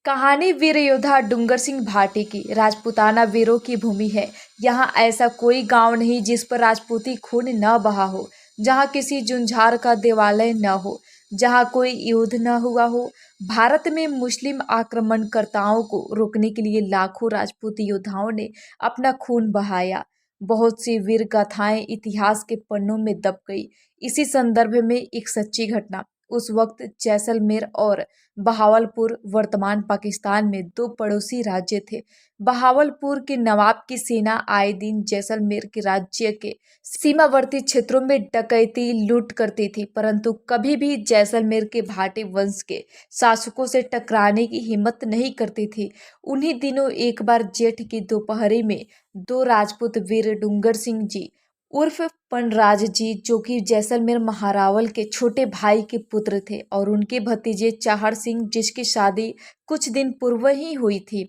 कहानी वीर योद्धा डूंगर सिंह भाटी की। राजपूताना वीरों की भूमि है। यहाँ ऐसा कोई गांव नहीं जिस पर राजपूती खून न बहा हो, जहाँ किसी जुंझार का देवालय न हो, जहाँ कोई युद्ध न हुआ हो। भारत में मुस्लिम आक्रमणकर्ताओं को रोकने के लिए लाखों राजपूत योद्धाओं ने अपना खून बहाया। बहुत सी वीर गाथाएं इतिहास के पन्नों में दब गई। इसी संदर्भ में एक सच्ची घटना। उस वक्त जैसलमेर और बहावलपुर वर्तमान पाकिस्तान में दो पड़ोसी राज्य थे। बहावलपुर के नवाब की सेना आए दिन जैसलमेर के राज्य के सीमावर्ती क्षेत्रों में डकैती लूट करती थी, परंतु कभी भी जैसलमेर के भाटी वंश के शासकों से टकराने की हिम्मत नहीं करती थी। उन्हीं दिनों एक बार जेठ की दोपहरी में दो राजपूत वीर डूंगर सिंह जी उर्फ पनराज जी, जो कि जैसलमेर महारावल के छोटे भाई के पुत्र थे, और उनके भतीजे चाहड़ सिंह, जिसकी शादी कुछ दिन पूर्व ही हुई थी।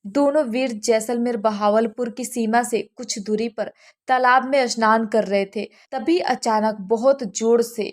दोनों वीर जैसलमेर बहावलपुर की सीमा से कुछ दूरी पर तालाब में स्नान कर रहे थे। तभी अचानक बहुत जोर से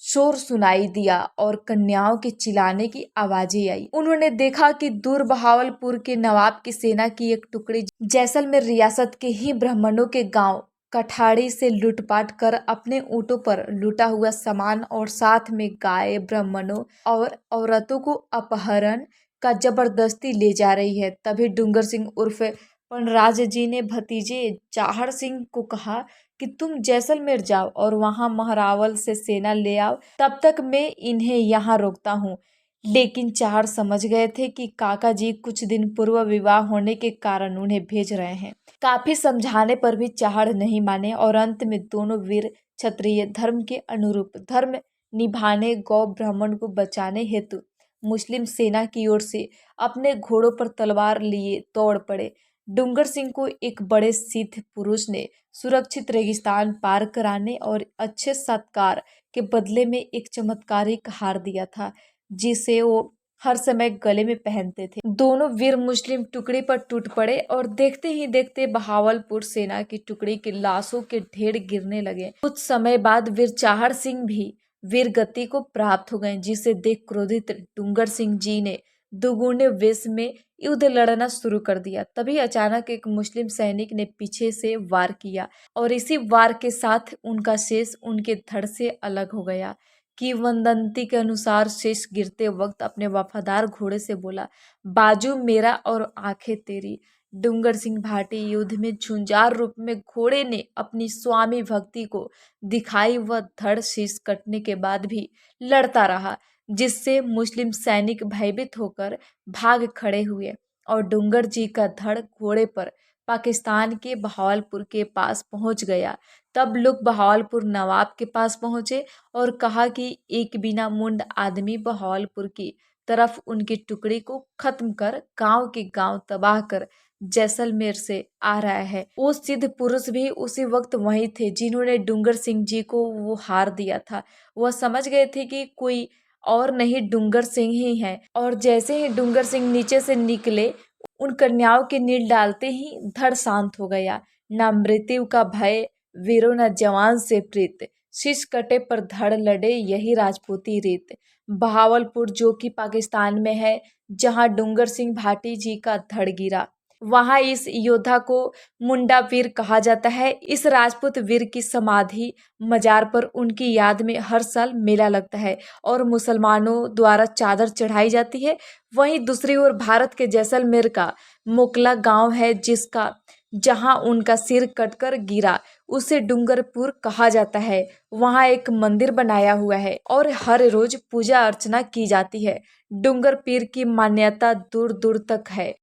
शोर सुनाई दिया और कन्याओं के चिल्लाने की आवाजें आई। उन्होंने देखा कि दूर बहावलपुर के नवाब की सेना की एक टुकड़ी जैसलमेर रियासत के ही ब्राह्मणों के गांव कठाड़ी से लूटपाट कर अपने ऊँटों पर लूटा हुआ सामान और साथ में गाय, ब्राह्मणों और औरतों को अपहरण का जबरदस्ती ले जा रही है। तभी डूंगर सिंह उर्फ पनराज जी ने भतीजे चाहड़ सिंह को कहा कि तुम जैसलमेर जाओ और वहां महारावल से सेना ले आओ, तब तक मैं इन्हें यहाँ रोकता हूँ। लेकिन चाहड़ समझ गए थे कि काका जी कुछ दिन पूर्व विवाह होने के कारण उन्हें भेज रहे हैं। काफी समझाने पर भी चाहड़ नहीं माने और अंत में दोनों वीर क्षत्रिय धर्म के अनुरूप धर्म निभाने गौ ब्राह्मण को बचाने हेतु मुस्लिम सेना की ओर से अपने घोड़ों पर तलवार लिए दौड़ पड़े। डूंगर सिंह को एक बड़े सिद्ध पुरुष ने सुरक्षित रेगिस्तान पार कराने और अच्छे सत्कार के बदले में एक चमत्कारिक हार दिया था, जिसे वो हर समय गले में पहनते थे। दोनों वीर मुस्लिम टुकड़ी पर टूट पड़े और देखते ही देखते बहावलपुर सेना की टुकड़ी के लाशों के ढेर गिरने लगे। कुछ समय बाद वीर चाहड़ सिंह भी वीर गति को प्राप्त हो गए, जिसे देख क्रोधित डूंगर सिंह जी ने दुगुने वेश में युद्ध लड़ना शुरू कर दिया। तभी अचानक एक मुस्लिम सैनिक ने पीछे से वार किया और इसी वार के साथ उनका शेष उनके धड़ से अलग हो गया। किंवदंती के अनुसार शेष गिरते वक्त अपने वफादार घोड़े से बोला, बाजू मेरा और आंखें तेरी। डूंगर सिंह भाटी युद्ध में झुंझार रूप में घोड़े ने अपनी स्वामी भक्ति को दिखाई व धड़ शीश कटने के बाद भी लड़ता रहा, जिससे मुस्लिम सैनिक भयभीत होकर भाग खड़े हुए और डूंगर जी का धड़ घोड़े पर पाकिस्तान के बहावलपुर के पास पहुंच गया। तब लोग बहावलपुर नवाब के पास पहुंचे और कहा कि एक बिना मुंड आदमी बहावलपुर की तरफ उनकी टुकड़ी को खत्म कर गांव के गांव तबाह कर जैसलमेर से आ रहा है। वो सिद्ध पुरुष भी उसी वक्त वहीं थे जिन्होंने डूंगर सिंह जी को वो हार दिया था। वह समझ गए थे कि कोई और नहीं डूंगर सिंह ही है, और जैसे ही डूंगर सिंह नीचे से निकले उन कन्याओं के नील डालते ही धड़ शांत हो गया। न मृत्यु का भय, वीरों न जवान से प्रीत, शीश कटे पर धड़ लड़े यही राजपूती रीत। बहावलपुर जो कि पाकिस्तान में है, जहां डूंगर सिंह भाटी जी का धड़ गिरा, वहां इस योद्धा को मुंडा वीर कहा जाता है। इस राजपूत वीर की समाधि मजार पर उनकी याद में हर साल मेला लगता है और मुसलमानों द्वारा चादर चढ़ाई जाती है। वहीं दूसरी ओर भारत के जैसलमेर का मोकला गांव है, जिसका जहां उनका सिर कटकर गिरा उसे डूंगरपुर कहा जाता है। वहां एक मंदिर बनाया हुआ है और हर रोज पूजा अर्चना की जाती है। डूंगर पीर की मान्यता दूर दूर तक है।